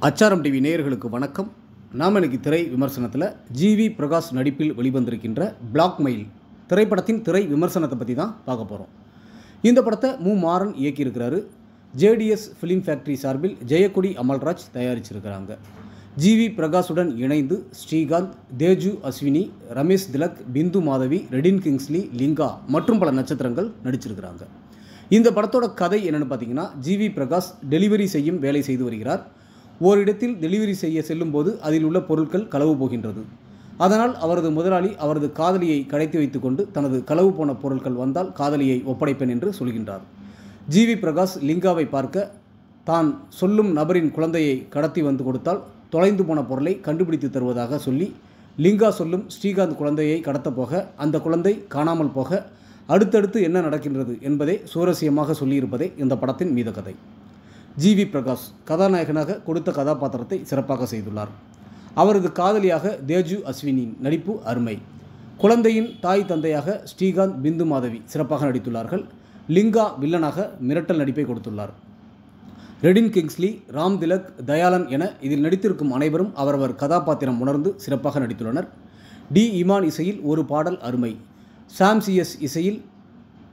அச்சாரம் டிவி நேயர்களுக்கு வணக்கம். நாம் இன்னைக்கு திரை விமர்சனத்தில் ஜிவி பிரகாஷ் நடிப்பில் வெளிவந்திருக்கின்ற பிளாக்மெயில் திரைப்படத்தின் திரை விமர்சனத்தை பற்றி தான் பார்க்க போகிறோம். இந்த படத்தை மாறன் இயக்கியிருக்கிறாரு. ஜேடிஎஸ் ஃபிலிம் ஃபேக்ட்ரி சார்பில் ஜெயக்கொடி அமல்ராஜ் தயாரிச்சிருக்கிறாங்க. ஜிவி பிரகாஷுடன் இணைந்து ஸ்ரீகாந்த், தேஜு அஸ்வினி, ரமேஷ் திலக், பிந்து மாதவி, ரெடின் கிங்ஸ்லி, லிங்கா மற்றும் பல நட்சத்திரங்கள் நடிச்சிருக்கிறாங்க. இந்த படத்தோட கதை என்னென்னு பார்த்தீங்கன்னா, ஜிவி பிரகாஷ் டெலிவரி செய்யும் வேலை செய்து வருகிறார். ஓரிடத்தில் டெலிவரி செய்ய செல்லும்போது அதில் உள்ள பொருட்கள் களவு போகின்றது. அதனால் அவரது முதலாளி அவரது காதலியை கடத்தி வைத்துக்கொண்டு தனது களவு போன பொருட்கள் வந்தால் காதலியை ஒப்படைப்பேன் என்று சொல்கின்றார். ஜிவி பிரகாஷ் லிங்காவை பார்க்க தான் சொல்லும் நபரின் குழந்தையை கடத்தி வந்து கொடுத்தால் தொலைந்து போன பொருளை கண்டுபிடித்து தருவதாக சொல்லி லிங்கா சொல்லும் ஸ்ரீகாந்த் குழந்தையை கடத்தப் போக அந்த குழந்தை காணாமல் போக அடுத்தடுத்து என்ன நடக்கின்றது என்பதை சுவாரஸ்யமாக சொல்லியிருப்பதே இந்த படத்தின் மீத கதை. ஜிவி பிரகாஷ் கதாநாயகனாக கொடுத்த கதாபாத்திரத்தை சிறப்பாக செய்துள்ளார். அவரது காதலியாக தேஜு அஸ்வினியின் நடிப்பு அருமை. குழந்தையின் தாய் தந்தையாக ஸ்ரீகாந்த், பிந்து மாதவி சிறப்பாக நடித்துள்ளார்கள். லிங்கா வில்லனாக மிரட்டல் நடிப்பை கொடுத்துள்ளார். ரெடின் கிங்ஸ்லி, ராம் திலக், தயாளன் என இதில் நடித்திருக்கும் அனைவரும் அவரவர் கதாபாத்திரம் உணர்ந்து சிறப்பாக நடித்துள்ளனர். டி இமான் இசையில் ஒரு பாடல் அருமை. சாம் சிஎஸ் இசையில்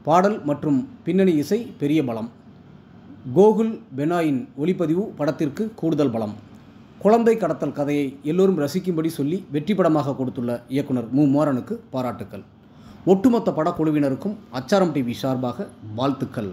பாடல் மற்றும் பின்னணி இசை பெரிய பலம். கோகுல் பெனாயின் ஒளிப்பதிவு படத்திற்கு கூடுதல் பலம். குழந்தை கடத்தல் கதையை எல்லோரும் ரசிக்கும்படி சொல்லி வெற்றி படமாக கொடுத்துள்ள இயக்குனர் மாறனுக்கு பாராட்டுக்கள். ஒட்டுமொத்த படக்குழுவினருக்கும் அச்சாரம் டிவி சார்பாக வாழ்த்துக்கள்.